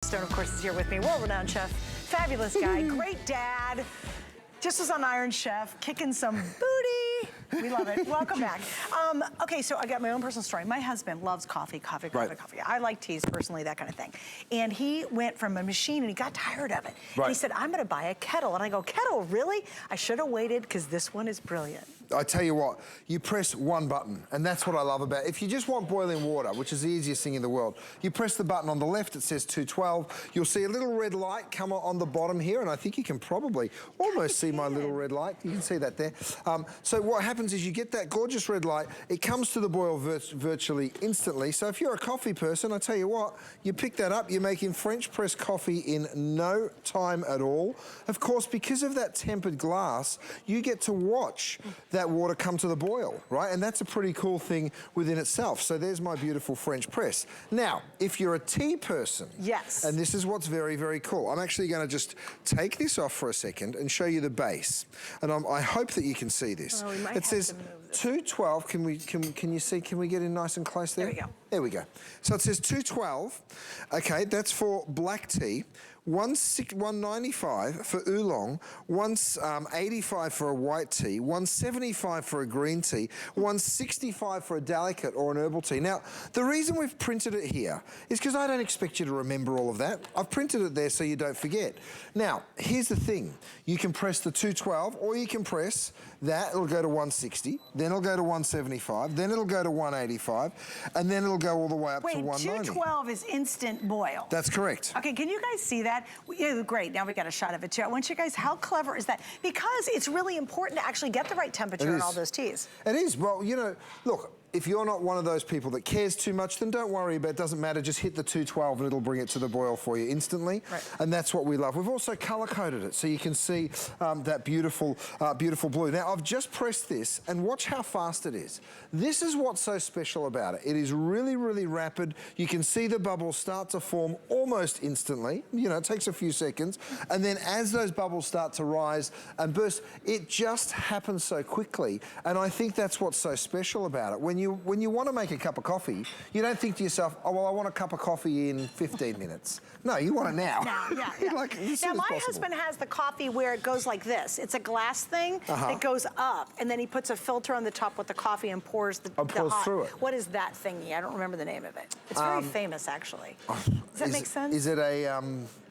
Stone, of course, is here with me. World-renowned chef, fabulous guy, great dad. Just was on Iron Chef, kicking some booty. We love it. Welcome back. Okay, so I got my own personal story. My husband loves coffee. I like teas personally, that kind of thing. And he went from a machine and he got tired of it. Right. And he said, I'm gonna buy a kettle. And I go, kettle, really? I should have waited because this one is brilliant. I tell you what, you press one button, and that's what I love about it. If you just want boiling water, which is the easiest thing in the world, you press the button on the left, it says 212. You'll see a little red light come on the bottom here, and I think you can probably almost see my little red light. You can see that there. So what happens is you get that gorgeous red light. It comes to the boil virtually instantly. So if you're a coffee person, I tell you what, you pick that up, you're making French press coffee in no time at all. Of course, because of that tempered glass, you get to watch that water come to the boil, right? And that's a pretty cool thing within itself. So there's my beautiful French press. Now, if you're a tea person, yes, and this is what's very, very cool. I'm actually going to just take this off for a second and show you the base. And I hope that you can see this. Oh, we might it says 212. Can you see? Can we get in nice and close there? There we go. There we go. So it says 212. Okay, that's for black tea. 195 for oolong, 185 for a white tea, 175 for a green tea, 165 for a delicate or an herbal tea. Now, the reason we've printed it here is because I don't expect you to remember all of that. I've printed it there so you don't forget. Now, here's the thing. You can press the 212 or you can press that. It'll go to 160, then it'll go to 175, then it'll go to 185, and then it'll go all the way up to 190. Wait, 212 is instant boil. That's correct. Okay, can you guys see that? Yeah, great, now we got a shot of it too. I want you guys, how clever is that? Because it's really important to actually get the right temperature in all those teas. It is. Well, you know, look, if you're not one of those people that cares too much, then don't worry about it. It doesn't matter. Just hit the 212 and it'll bring it to the boil for you instantly. Right. And that's what we love. We've also color-coded it so you can see that beautiful, beautiful blue. Now, I've just pressed this and watch how fast it is. This is what's so special about it. It is really, really rapid. You can see the bubbles start to form almost instantly. You know, it takes a few seconds. And then as those bubbles start to rise and burst, it just happens so quickly. And I think that's what's so special about it. When you want to make a cup of coffee, you don't think to yourself, oh, well, I want a cup of coffee in 15 minutes. No, you want it now. Yeah. Like, now, my husband has the coffee where it goes like this. It's a glass thing that goes up, and then he puts a filter on the top with the coffee and pours the hot. Through it. What is that thingy? I don't remember the name of it. It's very famous, actually. Does that make sense? Is it a...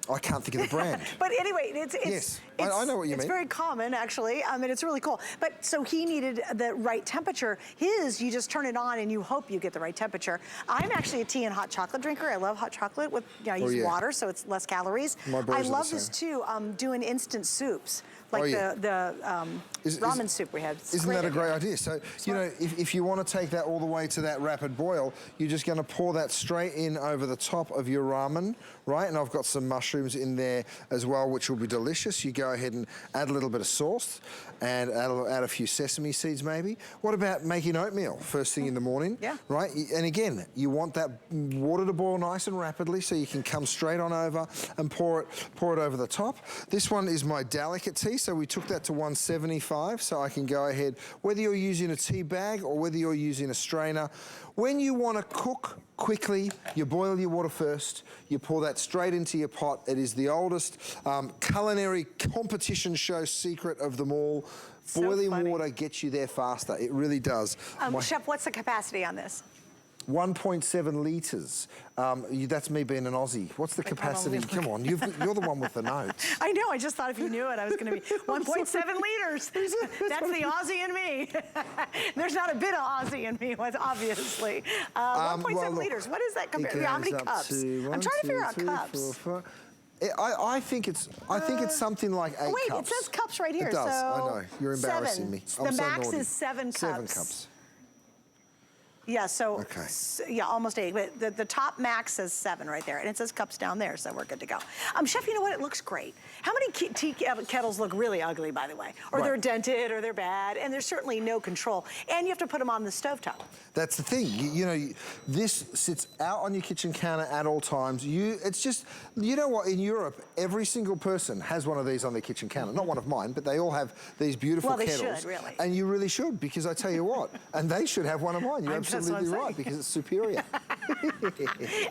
I can't think of the brand. But anyway, yes, I know what you mean. It's very common, actually. I mean, it's really cool. But so he needed the right temperature. His, you just turn it on and you hope you get the right temperature. I'm actually a tea and hot chocolate drinker. I love hot chocolate with, you know, I use water, so it's less calories. I love this too, doing instant soups. Like the ramen soup we had. Isn't that a great idea? So, you know, if you want to take that all the way to that rapid boil, you're just going to pour that straight in over the top of your ramen, right? And I've got some mushrooms in there as well, which will be delicious. You go ahead and add a little bit of sauce and add a few sesame seeds maybe. What about making oatmeal first thing in the morning? Yeah. Right? And again, you want that water to boil nice and rapidly so you can come straight on over and pour it over the top. This one is my delicate tea. So we took that to 175, so I can go ahead, whether you're using a tea bag or whether you're using a strainer. When you want to cook quickly, you boil your water first, you pour that straight into your pot. It is the oldest culinary competition show secret of them all. Boiling water gets you there faster. It really does. Chef, what's the capacity on this? 1.7 litres. That's me being an Aussie. What's the capacity? Come on, you're the one with the notes. I know, I just thought if you knew it, I was going to be 1.7 litres. That's the Aussie in me. There's not a bit of Aussie in me, obviously. 1.7 litres, what is that compared to? How many cups? I'm trying to figure out cups. I think it's something like 8 cups. Wait, it says cups right here. It does, so I know. You're embarrassing me. The max is 7 cups. 7 cups. Yeah, so, yeah, almost 8. But the top max says 7 right there, and it says cups down there, so we're good to go. Chef, you know what? It looks great. How many tea kettles look really ugly, by the way? Or they're dented, or they're bad, and there's certainly no control. And you have to put them on the stovetop. That's the thing. You know, this sits out on your kitchen counter at all times. It's just, you know what? In Europe, every single person has one of these on their kitchen counter. Not one of mine, but they all have these beautiful kettles. Well, they should, really. And you really should, because I tell you what, and they should have one of mine. You're absolutely absolutely right, because it's superior.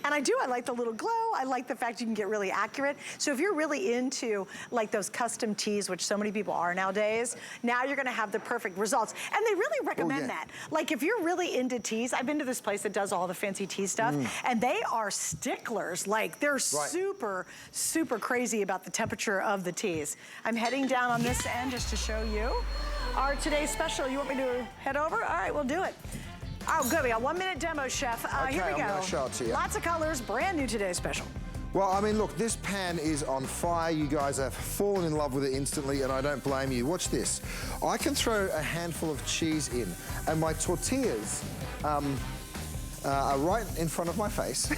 And I like the little glow. I like the fact you can get really accurate. So if you're really into like those custom teas, which so many people are nowadays, now you're gonna have the perfect results. And they really recommend that. Like if you're really into teas, I've been to this place that does all the fancy tea stuff, and they are sticklers. Like they're super, super crazy about the temperature of the teas. I'm heading down on this end just to show you our today's special. You want me to head over? All right, we'll do it. Oh, good. We got 1 minute demo, Chef. Here we go. I'm gonna show it to you. Lots of colors, brand new today's special. Well, I mean, look, this pan is on fire. You guys have fallen in love with it instantly, and I don't blame you. Watch this. I can throw a handful of cheese in, and my tortillas are right in front of my face.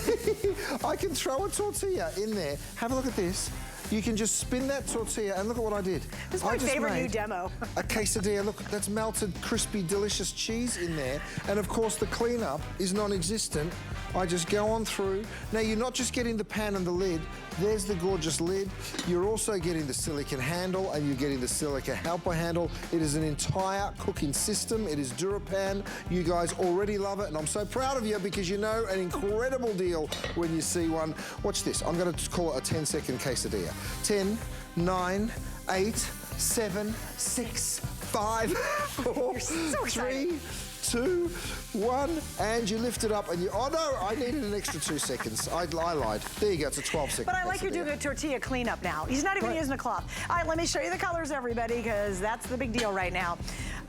I can throw a tortilla in there. Have a look at this. You can just spin that tortilla, and look at what I did. This is my favorite new demo. A quesadilla. Look, that's melted, crispy, delicious cheese in there. And of course, the cleanup is non-existent. I just go on through. Now, you're not just getting the pan and the lid. There's the gorgeous lid. You're also getting the silicone handle, and you're getting the silica helper handle. It is an entire cooking system. It is DuraPan. You guys already love it, and I'm so proud of you because you know an incredible deal when you see one. Watch this. I'm going to call it a 10-second quesadilla. 10, 9, 8, 7, 6, 5, 4, 3, 2, 1, and you lift it up and you, oh no, I needed an extra 2 seconds. I lied. There you go, it's a 12-second. But I like you're doing a tortilla cleanup now. He's not even using a cloth. All right, let me show you the colors, everybody, because that's the big deal right now.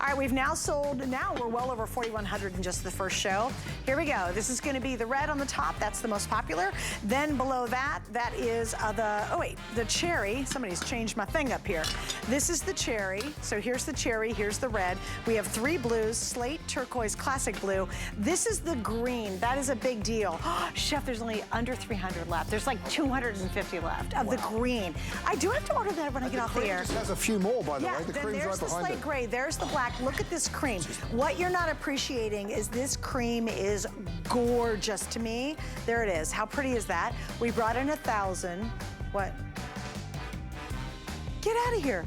All right, we've now sold, we're well over 4,100 in just the first show. Here we go. This is gonna be the red on the top. That's the most popular. Then below that, that is the cherry. Somebody's changed my thing up here. This is the cherry. So here's the cherry, here's the red. We have 3 blues, slate, turquoise, classic blue. This is the green. That is a big deal. Chef, there's only under 300 left. There's like 250 left of the green. I do have to order that when I get off the air. Just has a few more, by the way. The cream's there's right the behind slate it. gray. There's the black. Look at this cream. What you're not appreciating is this cream is gorgeous to me. There it is. How pretty is that? We brought in 1,000. What? Get out of here.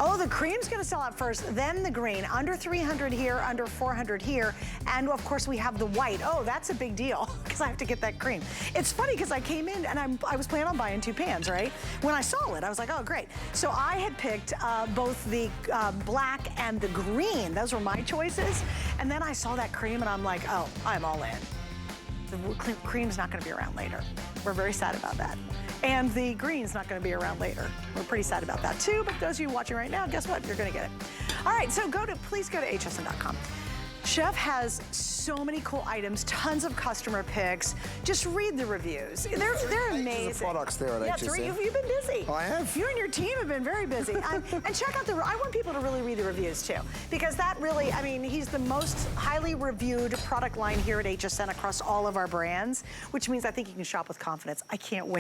Oh, the cream's gonna sell out first, then the green. Under 300 here, under 400 here, and of course we have the white. Oh, that's a big deal, because I have to get that cream. It's funny, because I came in and I was planning on buying 2 pans, right? When I saw it, I was like, oh, great. So I had picked both the black and the green. Those were my choices. And then I saw that cream and I'm like, oh, I'm all in. The cream's not gonna be around later. We're very sad about that. And the green's not gonna be around later. We're pretty sad about that too, but those of you watching right now, guess what? You're gonna get it. All right, so please go to hsn.com. Chef has so many cool items, tons of customer picks. Just read the reviews. They're amazing. Of products there at HSN. You've been busy. I have. You and your team have been very busy. And check out I want people to really read the reviews too, because that really, I mean, he's the most highly reviewed product line here at HSN across all of our brands, which means I think you can shop with confidence. I can't wait.